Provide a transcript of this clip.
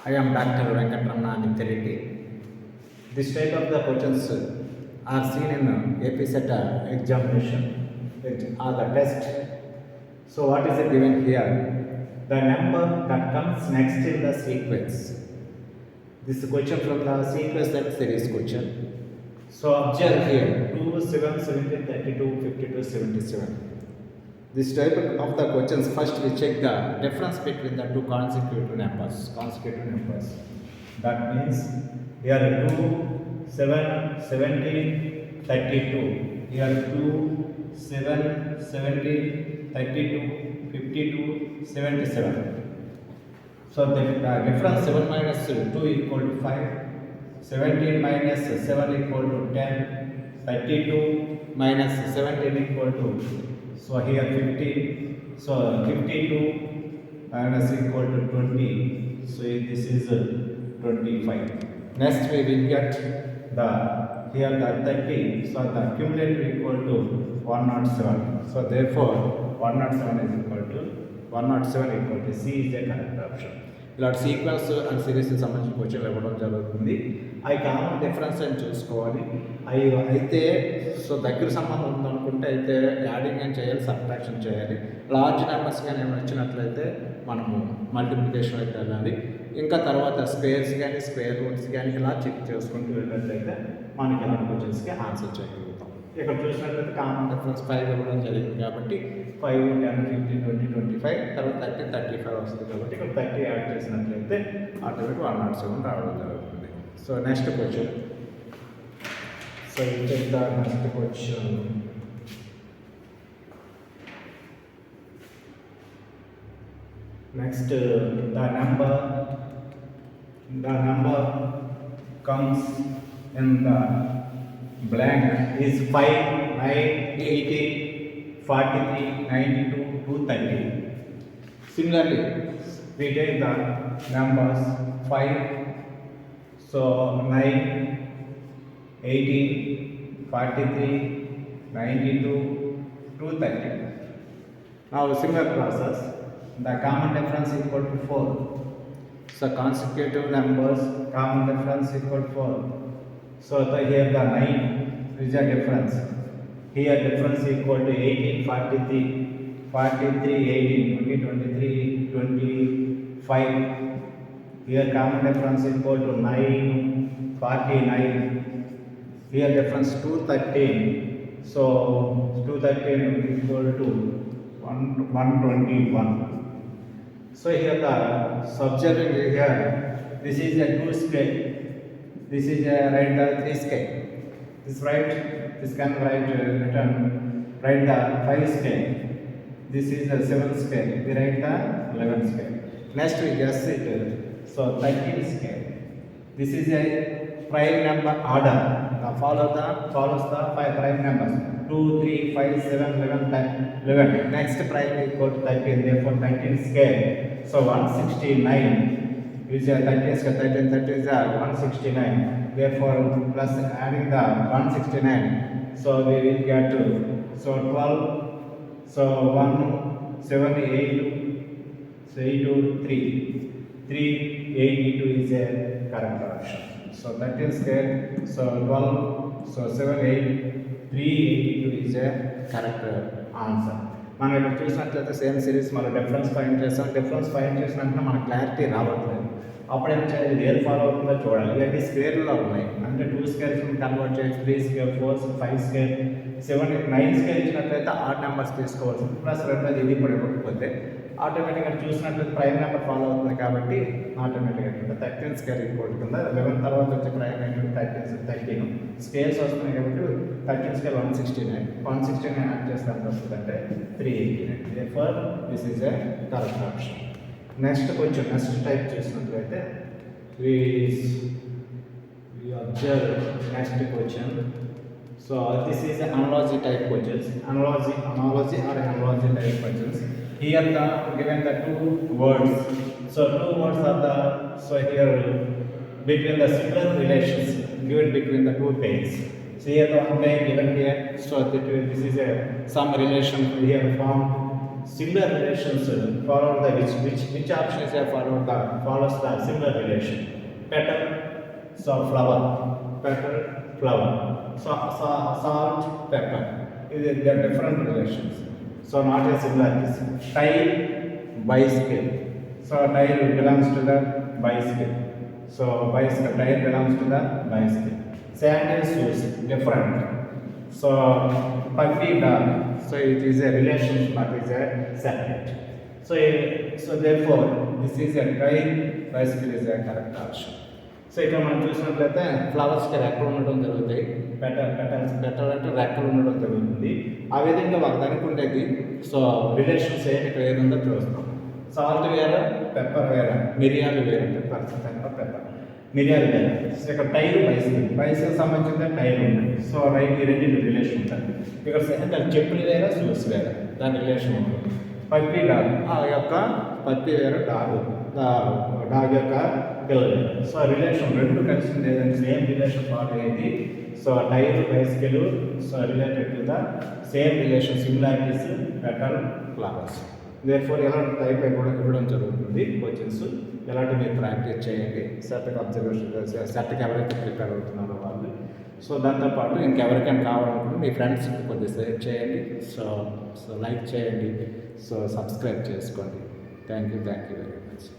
I am Dr. Venkatramana Nithireddy. This type of the questions are seen in AP set examination or the test. So what is it given here? The number that comes next in the sequence. This is question from the sequence and series question. So observe here 2, 7, 17, 32, 52, 77. This type of the questions, first we check the difference between the two consecutive numbers. That means here 2, 7, 17, 32. Here 2, 7, 17, 32, 52, 77. So the difference 7 minus 2 equal to 5. 17 minus 7 equal to 10. 32 minus 17 equal to, so here 50, so 52 minus equal to 20, so this is 25. Next we will get here the 30, so the cumulative equal to 107. So therefore 107 is equal to 107 equal to C is a correct option. ఇలాంటి sequence and సిరీస్కి సంబంధించిన క్వశ్చన్లు ఇవ్వడం జరుగుతుంది. అవి common difference అని చూసుకోవాలి. అవి అయితే సో దగ్గర సంబంధం ఉందనుకుంటే అయితే యాడింగ్ అని చేయాలి, సబ్ట్రాక్షన్ చేయాలి. లార్జ్ నెంబర్స్ కానీ ఏమైనా వచ్చినట్లయితే మనము మల్టిప్లికేషన్ అయితే వెళ్ళాలి. ఇంకా తర్వాత స్క్వేర్స్ కానీ స్క్వేర్ రూట్స్ కానీ ఇలా చెక్ చేసుకుంటూ వెళ్ళినట్లయితే మనకి ఇలాంటి క్వశ్చన్స్కి ఆన్సర్ చేయగలుగుతాం. ఇక్కడ చూసినట్లయితే కామన్ డిఫరెన్స్ 5 ఇవ్వడం జరిగింది కాబట్టి 5, 10, 15, 20, 25 తర్వాత 30, 35 వస్తుంది కాబట్టి ఇక్కడ 30 యాడ్ చేసినట్లయితే ఆటోమేటిక్ 107 రావడం జరుగుతుంది. So next question. సో ఇది next question. Next, the number comes in the blank is 5, 9, 18, 43, 92, 230. Similarly, we take the numbers 5, so 9, 18, 43, 92, 230. Now similar process. The common difference equal to 4. So consecutive numbers common difference equal to 4. So here the 9 is a difference. Here difference equal to 18, 43, 43, 18, 20, 23, 25. Here common difference equal to 9, 49. Here difference 213. So 213 equal to 121. So here the subject here, this is a 2 scale, this is a write the 3 scale, this can write write the 5 scale, this is a 7 scale, we write the 11 scale. Next we guess it, so 13 scale, this is a prime number order, follows the 5 prime numbers, 2, 3, 5, 7, 11, 11. Next prime equal to 13, therefore 13 scale. So 169 is a 13 scale, 13 is a 169. Therefore plus adding the 169, so we will get to, so 12, so 1, 7, 8, so 8, 3, 82 is a correct option. So 13 scale, so 12, so 7, 8, 382 is a correct answer. మనం ఇక్కడ చూసినట్లయితే same series మనం difference find చేస్తాం. Difference find చేసినట్టు మనకు clarity రావట్లేదు. అప్పుడు ఏం చేయాలి, ఏది ఫాలో అవుతుందో చూడాలి. ఇవన్నీ స్క్వేర్లో ఉన్నాయి అంటే 2 స్క్వేర్స్ కన్వర్ట్ చేసి 3 స్క్వేర్, 4, 5 స్క్వేర్, 7, 9 స్క్వేర్ ఇచ్చినట్లయితే ఆడ్ నెంబర్స్ తీసుకోవాల్సింది. ప్లస్ రెండోది ఇది కూడా ఇవ్వకపోతే ఆటోమేటిక్గా చూసినట్లయితే ప్రైమ్ నెంబర్ ఫాలో అవుతుంది కాబట్టి ఆటోమేటిక్గా 13 స్క్వేర్ ఈక్వల్ కింద 11 తర్వాత వచ్చే ప్రైమ్ ఏంటంటే 13 స్కేల్స్ వస్తున్నాయి కాబట్టి 13 స్క్వేర్ 169 యాడ్ చేస్తే ఎంత వస్తుందంటే 389. therefore this is a correct option. Next కొంచెం నెక్స్ట్ టైప్ చేసినట్లయితే we observe next question. So this is analogy type questions, analogy type questions. Here the given the 2 words, so 2 words are the, so here between the similar relations given between the 2 pairs. So here the one pair given here, so this is a some relation here formed similar relations follow the which option is followed the follows the similar relation. Petal, so flower, petal, flower. So salt, pepper. They are different relations. So not a similar. Tile, bicycle. So tile belongs to the bicycle. So bicycle tile belongs to the bicycle. Sandal shoes different. So puppy dog. So it is a relationship, but it is a separate. So therefore this is a tile, bicycle is a correct option. So ఇక్కడ మనం చూసినట్లయితే ఫ్లవర్స్కి రెక్కలు ఉండడం జరుగుతాయి. Petals అంటే రెక్కలు ఉండడం జరుగుతుంది. ఆ విధంగా ఒకదానికి ఉండేది. సో రిలేషన్స్ ఏమి ఇక్కడ ఏదుందో చూస్తాం. సాల్ట్ వేరే, పెప్పర్ వేరే, మిరియాలు వేరే. పెప్పర్ మిరియాలు వేరే. సో ఇక్కడ టైర్, బైసికల్ సంబంధించిన టైర్ ఉంది. సో రైట్ ఈ రెండు రిలేషన్ ఉంటుంది. ఇక్కడ దాని చెప్పులు వేరే, షూస్ వేరే, దాని రిలేషన్ ఉంటుంది. పప్పీ డాగ్, ఆ యొక్క పప్పీ వేరే, డాగ్ యొక్క పిల్లలు. సో రిలేషన్ రెండు కలిసి ఉండేదంటే సేమ్ రిలేషన్ ఫాలో అయ్యేది. So tyre, bicycle, so related to the same relation, similarities, petal, flowers. Therefore ఎలాంటి టైప్ కూడా ఇవ్వడం జరుగుతుంది. క్వశ్చన్స్ ఎలాంటి మీరు ప్రాక్టీస్ చేయండి. సెట్కి అబ్జర్వేషన్, సెట్కి ఎవరైతే ప్రిపేర్ అవుతున్నారో వాళ్ళు. సో దాంతోపాటు ఇంకెవరికైనా కావాలనుకుంటే మీ ఫ్రెండ్స్కి కొద్దిగా షేర్ చేయండి. సో లైక్ చేయండి. సో సబ్స్క్రైబ్ చేసుకోండి. Thank you very much.